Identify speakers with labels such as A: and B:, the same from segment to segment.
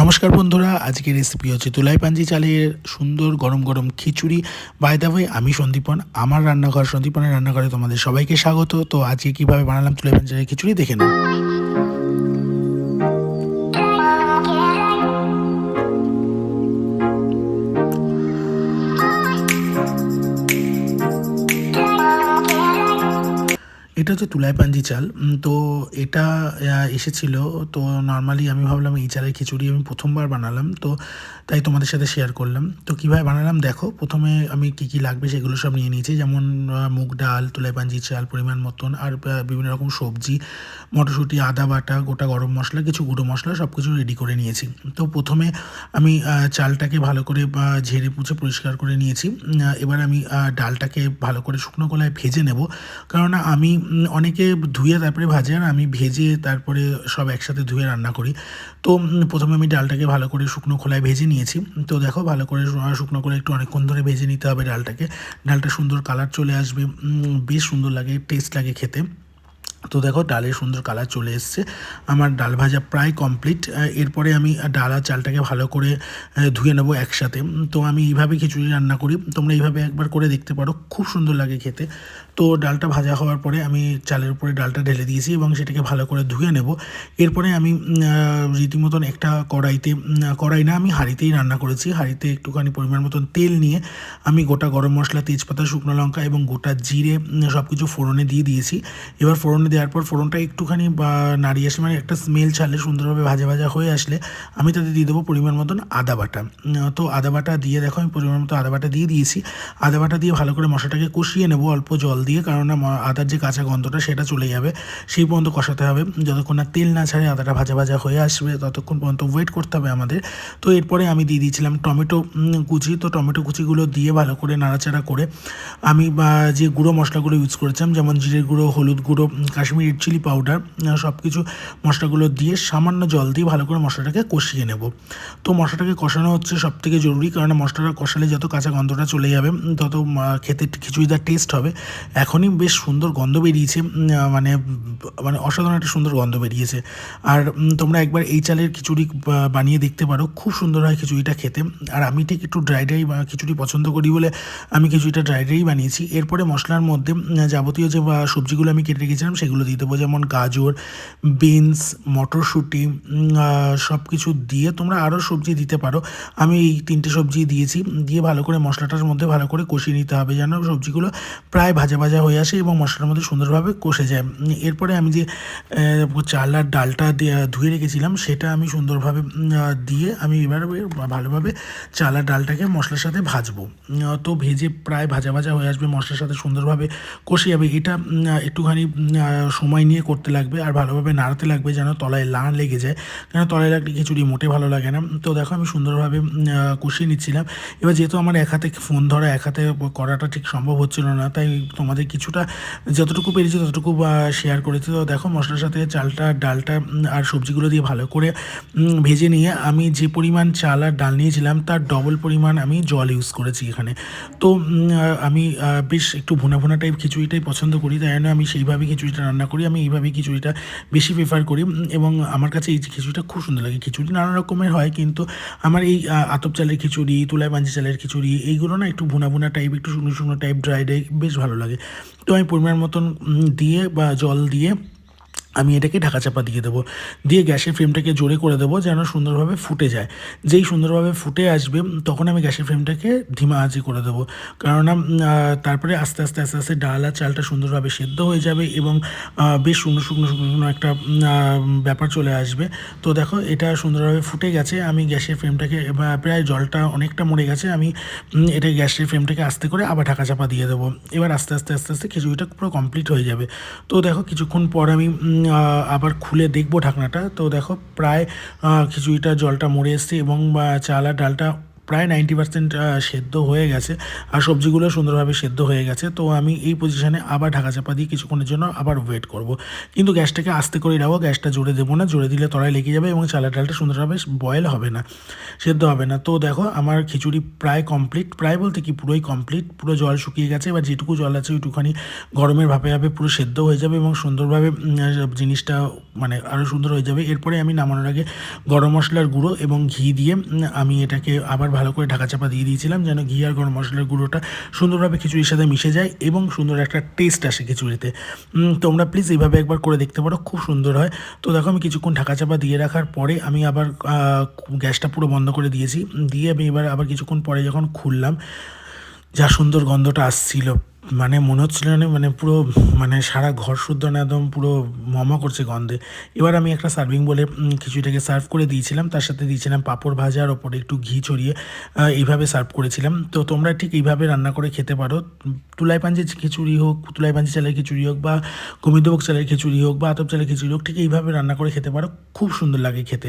A: নমস্কার বন্ধুরা, আজকের রেসিপি হচ্ছে তুলাই পাঞ্জি চালের সুন্দর গরম গরম খিচুড়ি। বাই দ্য ওয়ে, আমি সন্দীপন, আমার রান্নাঘর সন্দীপনের রান্নাঘরে তোমাদের সবাইকে স্বাগত। তো আজকে কীভাবে বানালাম তুলাই পাঞ্জি চালের খিচুড়ি দেখে নাও। এটা হচ্ছে তুলাই পাঞ্জি চাল। তো এটা এসেছিল। তো নর্মালি আমি ভাবলাম এই চালের খিচুড়ি আমি প্রথমবার বানালাম, তো তাই তোমাদের সাথে শেয়ার করলাম। তো কীভাবে বানালাম দেখো। প্রথমে আমি কী কী লাগবে সেগুলো সব নিয়ে নিয়েছি, যেমন মুগ ডাল, তুলাই পাঞ্জি চাল পরিমাণ মতন, আর বিভিন্ন রকম সবজি, মটরশুঁটি, আদা বাটা, গোটা গরম মশলা, কিছু গুঁড়ো মশলা, সব কিছু রেডি করে নিয়েছি। তো প্রথমে আমি চালটাকে ভালো করে ঝেড়ে পুছে পরিষ্কার করে নিয়েছি। এবার আমি ডালটাকে ভালো করে শুকনো কলায় ভেজে নেব, কারণ আমি অনেকে ধুয়ে তারপরে ভাজে, আর আমি ভেজে তারপরে সব একসাথে ধুয়ে রান্না করি। তো প্রথমে আমি ডালটাকে ভালো করে শুকনো খোলায় ভেজে নিয়েছি। তো দেখো, ভালো করে শুকনো করে একটু অনেকক্ষণ ধরে ভেজে নিতে হবে ডালটাকে। ডালটা সুন্দর কালার চলে আসবে, বেশ সুন্দর লাগে, টেস্ট লাগে খেতে। তো দেখো, ডালের সুন্দর কালার চলে এসছে, আমার ডাল ভাজা প্রায় কমপ্লিট। এরপরে আমি ডাল আর চালটাকে ভালো করে ধুয়ে নেবো একসাথে। তো আমি এইভাবে খিচুড়ি রান্না করি, তোমরা এইভাবে একবার করে দেখতে পারো, খুব সুন্দর লাগে খেতে। তো ডালটা ভাজা হওয়ার পরে আমি চালের উপরে ডালটা ঢেলে দিয়েছি এবং সেটাকে ভালো করে ধুয়ে নেব। এরপরে আমি রীতিমতন একটা কড়াইতে, কড়াই না, আমি হাঁড়িতেই রান্না করেছি। হাঁড়িতে একটুখানি পরিমাণ মতন তেল নিয়ে আমি গোটা গরম মশলা, তেজপাতা, শুকনো লঙ্কা এবং গোটা জিরে সব কিছু ফোড়নে দিয়ে দিয়েছি। এবার ফোড়নে দেওয়ার পর ফোড়নটা একটুখানি নাড়িয়ে আসে, মানে একটা স্মেল ছাড়লে, সুন্দরভাবে ভাজা ভাজা হয়ে আসলে আমি তাতে দিয়ে দেবো পরিমাণ মতন আদা বাটা। তো আদা বাটা দিয়ে দেখো, আমি পরিমাণ মতো আদা বাটা দিয়ে দিয়েছি। আদা বাটা দিয়ে ভালো করে মশলাটাকে কষিয়ে নেবো অল্প জল দিয়ে, কারণ আদার যে কাঁচা গন্ধটা সেটা চলে যাবে, সেই পর্যন্ত কষাতে হবে। যতক্ষণ না তেল না ছাড়ে, আদাটা ভাজা ভাজা হয়ে আসবে, ততক্ষণ পর্যন্ত ওয়েট করতে হবে আমাদের। তো এরপরে আমি দিয়ে দিয়েছিলাম টমেটো কুচি। তো টমেটো কুচিগুলো দিয়ে ভালো করে নাড়াচাড়া করে আমি যে গুঁড়ো মশলাগুলো ইউজ করেছিলাম, যেমন জিরের গুঁড়ো, হলুদ গুঁড়ো, কাশ্মীরি রেড চিলি পাউডার, সব কিছু মশলাগুলো দিয়ে সামান্য জল দিয়ে ভালো করে মশলাটাকে কষিয়ে নেব। তো মশলাটাকে কষানো হচ্ছে সবথেকে জরুরি, কারণ মশলাটা কষালে যত কাঁচা গন্ধটা চলে যাবে, তত খেতে খিচুড়িটার টেস্ট হবে। এখনই বেশ সুন্দর গন্ধ বেরিয়েছে, মানে মানে অসাধারণ একটা সুন্দর গন্ধ বেরিয়েছে। আর তোমরা একবার এই চালের খিচুড়ি বানিয়ে দেখতে পারো, খুব সুন্দর হয় খিচুড়িটা খেতে। আর আমি ঠিক একটু ড্রাই ড্রাই খিচুড়ি পছন্দ করি বলে আমি খিচুড়িটা ড্রাই ড্রাই বানিয়েছি। এরপরে মশলার মধ্যে যাবতীয় যে সবজিগুলো আমি কেটে রেখেছিলাম সেগুলো দিয়ে দেবো, যেমন গাজর, বিনস, মটরশুঁটি, সব কিছু দিয়ে তোমরা আরও সবজি দিতে পারো। আমি এই তিনটে সবজি দিয়েছি, দিয়ে ভালো করে মশলাটার মধ্যে ভালো করে কষিয়ে নিতে হবে, যেন সবজিগুলো প্রায় ভাজা ভাজা হয়ে আসে এবং মশলার মধ্যে সুন্দরভাবে কষে যায়। এরপরে আমি যে চাল আর ডালটা ধুয়ে রেখেছিলাম সেটা আমি সুন্দরভাবে দিয়ে আমি এবার ভালোভাবে চাল আর ডালটাকে মশলার সাথে ভাজবো। তো ভেজে প্রায় ভাজা ভাজা হয়ে আসবে, মশলার সাথে সুন্দরভাবে কষে যাবে। এটা একটুখানি সময় নিয়ে করতে লাগবে, আর ভালোভাবে নাড়াতে লাগবে যেন তলায় না লেগে যায়, কেন তলায় লাগলে খিচুড়ি মোটে ভালো লাগে না। তো দেখো, আমি সুন্দরভাবে কষিয়ে নিচ্ছিলাম। এবার যেহেতু আমার এক হাতে ফোন ধরা, এক হাতে করাটা ঠিক সম্ভব হচ্ছিল না, তাই তোমাদের কিছুটা যতটুকু পেরেছি ততটুকু শেয়ার করেছি। তো দেখো, মশলার সাথে চালটা, ডালটা আর সবজিগুলো দিয়ে ভালো করে ভেজে নিয়ে আমি যে পরিমাণ চাল আর ডাল নিয়েছিলাম তার ডবল পরিমাণ আমি জল ইউজ করেছি এখানে। তো আমি বেশ একটু ভুনা ভুনা টাইপ খিচুড়িটাই পছন্দ করি, তাই জন্য আমি সেইভাবেই খিচুড়িটা রান্না করি। আমি এইভাবেই খিচুড়িটা বেশি প্রেফার করি, এবং আমার কাছে এই খিচুড়িটা খুব সুন্দর লাগে। খিচুড়ি নানা রকমের হয়, কিন্তু আমার এই আতপ চালের খিচুড়ি, তুলাই পাঞ্জি চালের খিচুড়ি, এইগুলো না একটু ভুনা ভুনা টাইপ, একটু শুকনো শুকনো টাইপ, ড্রাই ড্রাই, বেশ ভালো লাগে। তো আমি পরিমাণ মতন দিয়ে বা জল দিয়ে আমি এটাকে ঢাকা চাপা দিয়ে দেবো, দিয়ে গ্যাসের ফ্লেমটাকে জোরে করে দেবো যেন সুন্দরভাবে ফুটে যায়। যেই সুন্দরভাবে ফুটে আসবে তখন আমি গ্যাসের ফ্লেমটাকে ধিমা আঁচে করে দেবো, কেননা তারপরে আস্তে আস্তে আস্তে আস্তে ডাল আর চালটা সুন্দরভাবে সেদ্ধ হয়ে যাবে এবং বেশ শুকনো শুকনো শুকনো শুকনো একটা ব্যাপার চলে আসবে। তো দেখো, এটা সুন্দরভাবে ফুটে গেছে। আমি গ্যাসের ফ্লেমটাকে, প্রায় জলটা অনেকটা মরে গেছে, আমি এটা গ্যাসের ফ্লেমটাকে আস্তে করে আবার ঢাকা চাপা দিয়ে দেবো। এবার আস্তে আস্তে আস্তে আস্তে খিচুড়িটা পুরো কমপ্লিট হয়ে যাবে। তো দেখো, কিছুক্ষণ পর আমি আবার খুলে দেখবো ঢাকনাটা। তো দেখো, প্রায় খিচুড়িটা জলটা মরে এসছে এবং চাল আর ডালটা প্রায় 90% সেদ্ধ হয়ে গেছে আর সবজিগুলো সুন্দরভাবে সেদ্ধ হয়ে গেছে। তো আমি এই পজিশনে আবার ঢাকা চাপা দিয়ে কিছুক্ষণের জন্য আবার ওয়েট করব, কিন্তু গ্যাসটাকে আস্তে করে রাখবো, গ্যাসটা জোরে দেবো না, জোরে দিলে তলায় লেগে যাবে এবং চালের ডালটা সুন্দরভাবে বয়েল হবে না, সেদ্ধ হবে না। তো দেখো আমার খিচুড়ি প্রায় কমপ্লিট, প্রায় বলতে কি পুরোই কমপ্লিট, পুরো জল শুকিয়ে গেছে। এবার যেটুকু জল আছে ওইটুখানি গরমের ভাপে ভাপে পুরো সেদ্ধ হয়ে যাবে এবং সুন্দরভাবে জিনিসটা মানে আরও সুন্দর হয়ে যাবে। এরপরে আমি নামানোর আগে গরম মশলার গুঁড়ো এবং ঘি দিয়ে আমি এটাকে আবার ভালো করে ঢাকা চাপা দিয়ে দিয়েছিলাম, যেন ঘি আর গরম মশলার গুঁড়োটা সুন্দরভাবে খিচুড়ির সাথে মিশে যায় এবং সুন্দর একটা টেস্ট আসে খিচুড়িতে। তোমরা প্লিজ এইভাবে একবার করে দেখতে পারো, খুব সুন্দর হয়। তো দেখো আমি কিছুক্ষণ ঢাকা চাপা দিয়ে রাখার পরে আমি আবার গ্যাসটা পুরো বন্ধ করে দিয়েছি, দিয়ে আমি এবার আবার কিছুক্ষণ পরে যখন খুললাম, যা সুন্দর গন্ধটা আসছিল, মানে মনে হচ্ছিল না মানে পুরো মানে সারা ঘর শুদ্ধ না, একদম পুরো মমা করছে গন্ধে। এবার আমি একটা সার্ভিং বলে খিচুড়িটাকে সার্ভ করে দিয়েছিলাম, তার সাথে দিয়েছিলাম পাঁপড় ভাজার ওপরে একটু ঘি ছড়িয়ে এইভাবে সার্ভ করেছিলাম। তো তোমরা ঠিক এইভাবে রান্না করে খেতে পারো। তুলাই পাঞ্জির খিচুড়ি হোক, তুলাই পাঞ্জি চালের খিচুড়ি হোক, বা গোবিন্দভোগ চালের খিচুড়ি হোক, বা আতপ চালের খিচুড়ি হোক, ঠিক এইভাবে রান্না করে খেতে পারো, খুব সুন্দর লাগে খেতে।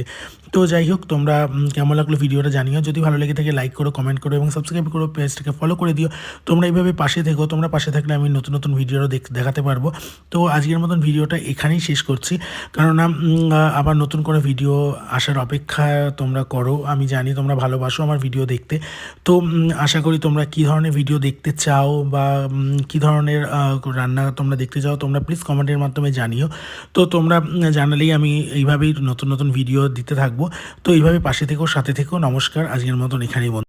A: তো যাই হোক, তোমরা কেমন লাগলো ভিডিওটা জানিও, যদি ভালো লেগে থাকে লাইক করো, কমেন্ট করো এবং সাবস্ক্রাইব করো, পেজটাকে ফলো করে দিও। তোমরা এইভাবে পাশে থেকো, তোমরা পাশে থাকলে আমি নতুন নতুন ভিডিওও দেখাতে পারবো। তো আজকের মতন ভিডিওটা এখানেই শেষ করছি, কেননা আবার নতুন করে ভিডিও আসার অপেক্ষা তোমরা করো। আমি জানি তোমরা ভালোবাসো আমার ভিডিও দেখতে। তো আশা করি তোমরা কী ধরনের ভিডিও দেখতে চাও বা কী ধরনের রান্না তোমরা দেখতে চাও, তোমরা প্লিজ কমেন্টের মাধ্যমে জানিও। তো তোমরা জানালেই আমি এইভাবেই নতুন নতুন ভিডিও দিতে থাকবো। তো এইভাবে পাশে থেকো, সাথে থেকো। নমস্কার, আজকের মতন এখানেই বন্ধু।